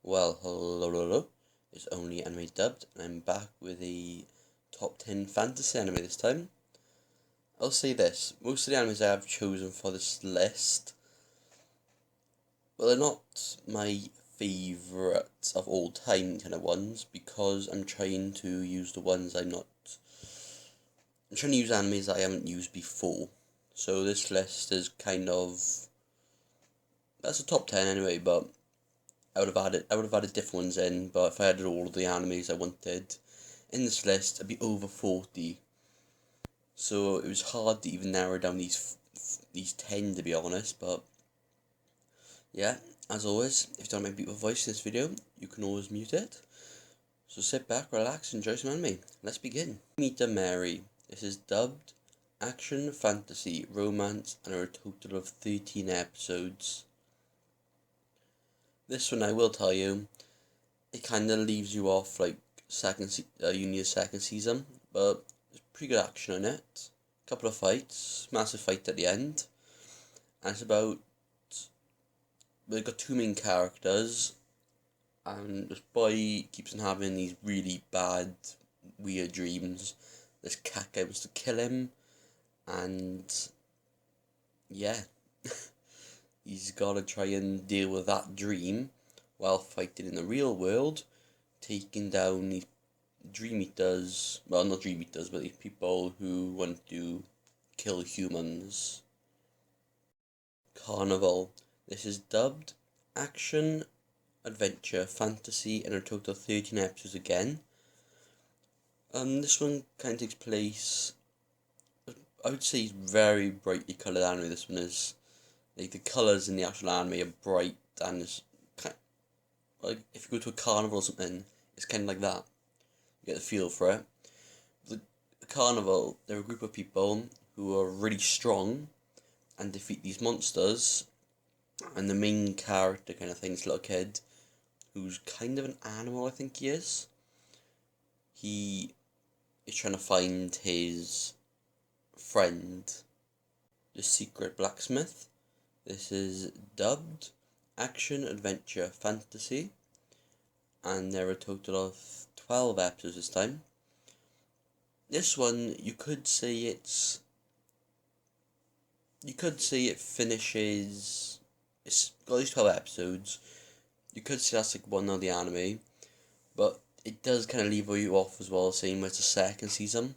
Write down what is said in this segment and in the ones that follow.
Well, hello, it's only anime dubbed, and I'm back with a top 10 fantasy anime this time. I'll say this, most of the animes I have chosen for this list, well, they're not my favourites of all time kind of ones, because I'm trying to use I'm trying to use animes that I haven't used before. So this list is that's a top 10 anyway, but I would have added different ones in, but if I added all of the animes I wanted in this list, I'd be over 40. So it was hard to even narrow down these 10, to be honest, but yeah, as always, if you don't like my beautiful voice in this video, you can always mute it. So sit back, relax, enjoy some anime. Let's begin. Meet Mary. This is dubbed, action, fantasy, romance, and a total of 13 episodes. This one, I will tell you, it kind of leaves you off like you need a second season, but there's pretty good action in it. Couple of fights, massive fight at the end, and we've got two main characters, and this boy keeps on having these really bad, weird dreams. This cat guy wants to kill him, and yeah, he's got to try and deal with that dream while fighting in the real world, taking down these dream eaters, well, not dream eaters, but these people who want to kill humans. Carnival. This is dubbed, action, adventure, fantasy, and a total of 13 episodes again. This one kind of takes place, I would say, very brightly coloured anime. This one is, like, the colours in the actual anime are bright, and it's kind of, like, if you go to a carnival or something, it's kind of like that. You get the feel for it. The carnival, they're a group of people who are really strong and defeat these monsters, and the main character kind of thing is a little kid who's kind of an animal, I think he is. He is trying to find his friend, the Secret Blacksmith. This is dubbed, action, adventure, fantasy, and there are a total of 12 episodes this time. This one, you could say it finishes, it's got these 12 episodes, you could say that's like one of the anime, but it does kind of leave you off as well, saying it's a second season,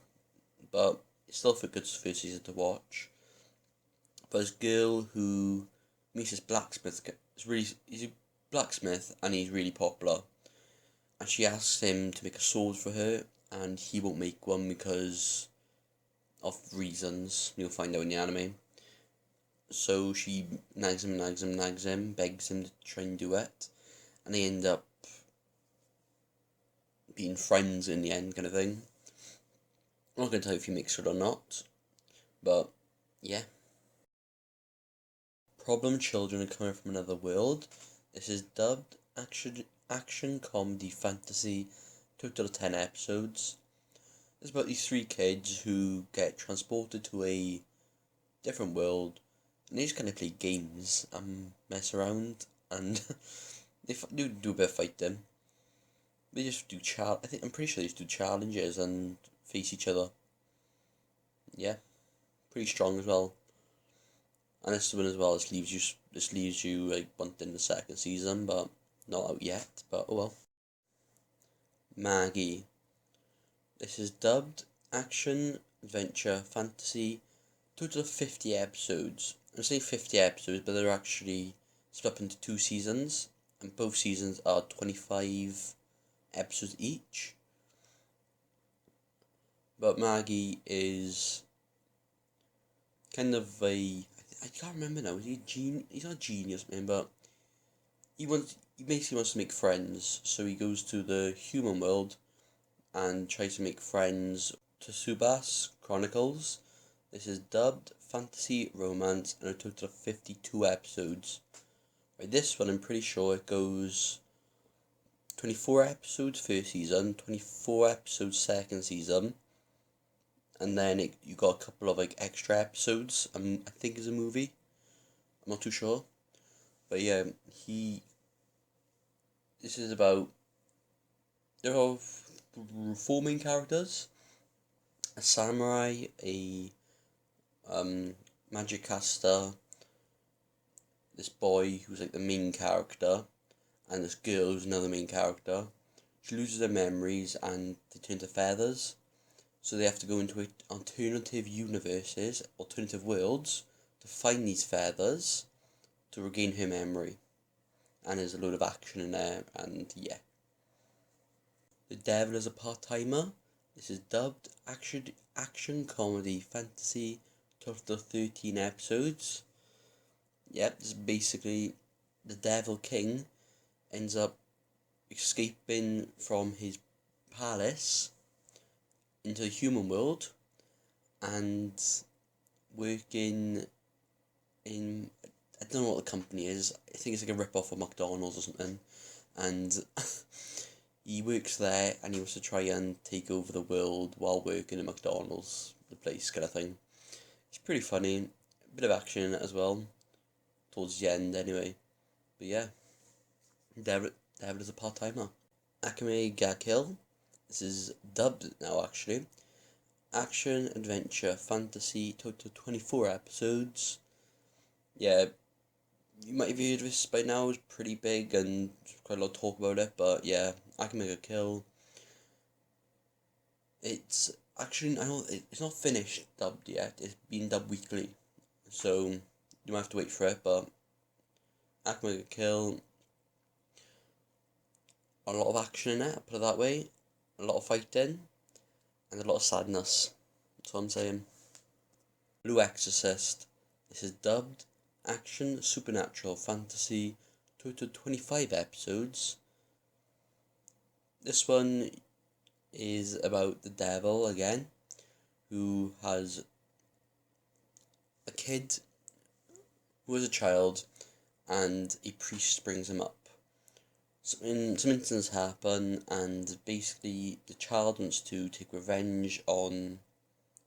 but it's still a good first season to watch. But this girl who meets this blacksmith, he's a blacksmith and he's really popular, and she asks him to make a sword for her, and he won't make one because of reasons you'll find out in the anime. So she nags him, begs him to try and do it, and they end up being friends in the end, kind of thing. I'm not going to tell you if he makes it or not, but yeah. Problem children are coming from another world. This is dubbed, action, comedy, fantasy, total of 10 episodes. It's about these three kids who get transported to a different world, and they just kind of play games and mess around, and they do a bit of fighting. They just do I'm pretty sure they just do challenges and face each other. Yeah, pretty strong as well. And this one as well, this leaves you like wanting the second season, but not out yet. But oh well. Maggie. This is dubbed, action, adventure, fantasy, total of 50 episodes. I say 50 episodes, but they're actually split up into 2 seasons, and both seasons are 25 episodes each. But Maggie is kind of I can't remember now, is he a genius? He's not a genius, man, but he basically wants to make friends, so he goes to the human world and tries to make friends. Tsubas Chronicles. This is dubbed, fantasy, romance, and a total of 52 episodes. Right, this one I'm pretty sure it goes 24 episodes first season, 24 episodes second season, and then you got a couple of like extra episodes. I think it's a movie. I'm not too sure, but yeah, this is about, there are four main characters: a samurai, a magic caster, this boy who's like the main character, and this girl who's another main character. She loses her memories and they turn to feathers. So they have to go into alternative universes, alternative worlds, to find these feathers to regain her memory. And there's a load of action in there, and yeah. The Devil is a Part-Timer. This is dubbed action comedy fantasy, total 13 episodes. Yep, this is basically the Devil King ends up escaping from his palace into the human world and working in, I don't know what the company is, I think it's like a rip-off of McDonald's or something, and he works there and he wants to try and take over the world while working at McDonald's, the place kind of thing. It's pretty funny, a bit of action in it as well, towards the end anyway, but yeah, David is a part-timer. Akame ga Kill. This is dubbed now actually. Action, adventure, fantasy, total 24 episodes. Yeah, you might have heard of this by now, it's pretty big and quite a lot of talk about it, but yeah, Akame ga Kill. It's actually, I know it's not finished dubbed yet, it's been dubbed weekly, so you might have to wait for it, but Akame ga Kill, a lot of action in it, put it that way, a lot of fighting, and a lot of sadness, that's what I'm saying. Blue Exorcist. This is dubbed action, supernatural, fantasy, total 25 episodes. This one is about the devil again, who has a kid who was a child, and a priest brings him up. Some incidents happen, and basically the child wants to take revenge on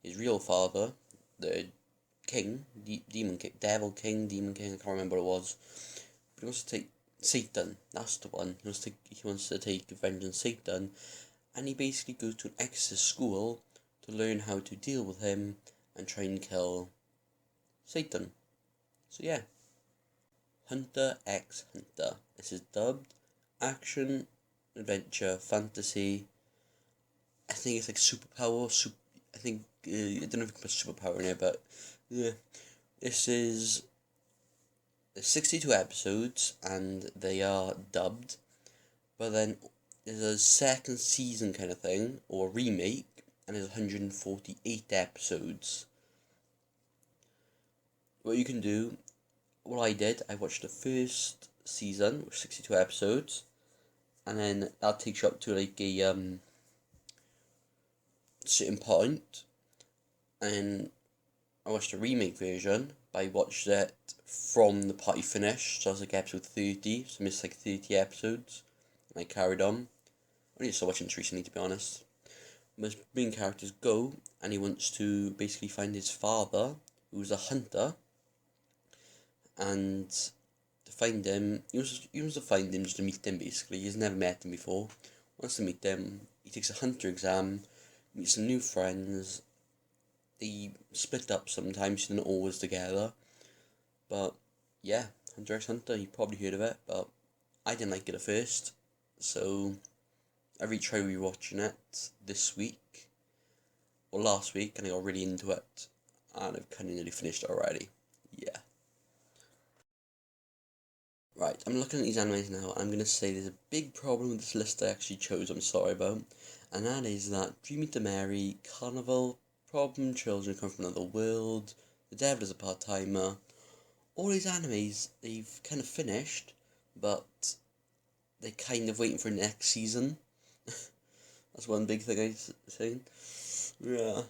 his real father, the king, devil king, demon king, I can't remember what it was. But he wants to take Satan, that's the one. He wants to take revenge on Satan, and he basically goes to an exorcist school to learn how to deal with him and try and kill Satan. So yeah. Hunter x Hunter. This is dubbed action, adventure, fantasy. I think it's like superpower. I think I don't know if you can put superpower in here, but yeah, this is 62 episodes and they are dubbed. But then there's a second season kind of thing, or remake, and there's 148 episodes. What you can do, what I did, I watched the first season with 62 episodes, and then that takes you up to like a certain point, and I watched the remake version, but I watched it from the part you finished, so I was like episode 30, so I missed like 30 episodes, and I carried on. I only started watching this recently, to be honest. His main characters go, and he wants to basically find his father, who's a hunter, and to find him, he wants to find him just to meet him basically. He's never met him before. Wants to meet them. He takes a hunter exam, meets some new friends. They split up sometimes, they're not always together. But yeah, Hunter x Hunter, you probably heard of it, but I didn't like it at first. So I tried rewatching it this week, or last week, and I got really into it. And I've kind of nearly finished it already. Yeah. Right, I'm looking at these animes now, and I'm going to say there's a big problem with this list I actually chose, I'm sorry about, and that is that Dream Me to Mary, Carnival, Problem Children Come From Another World, The Devil is a Part-Timer, all these animes, they've kind of finished, but they're kind of waiting for next season. That's one big thing I'm saying. Yeah,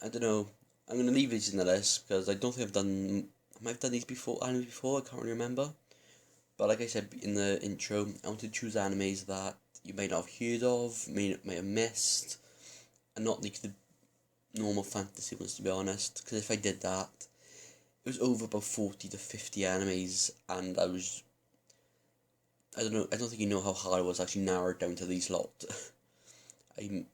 I don't know, I'm going to leave these in the list, because I don't think I might have done these animes before, I can't really remember. But like I said in the intro, I want to choose animes that you may not have heard of, may have missed, and not like the normal fantasy ones, to be honest. Because if I did that, it was over about 40 to 50 animes, and I was I don't know. I don't think you know how hard it was actually narrowed down to these lot. I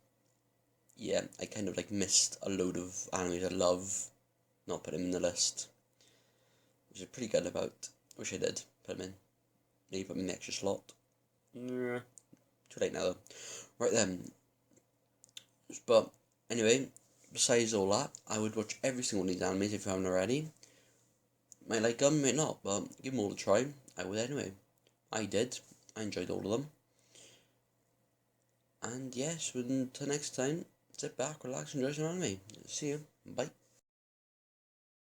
yeah, I kind of like missed a load of animes I love, not put them in the list, which is pretty good about. Wish I did put them in. Maybe put them in the extra slot. Yeah, too late now though. Right then. But anyway, besides all that, I would watch every single one of these animes if you haven't already. Might like them, might not, but give them all a try. I would anyway. I did. I enjoyed all of them. And yes, until next time, sit back, relax, enjoy some anime. See you. Bye.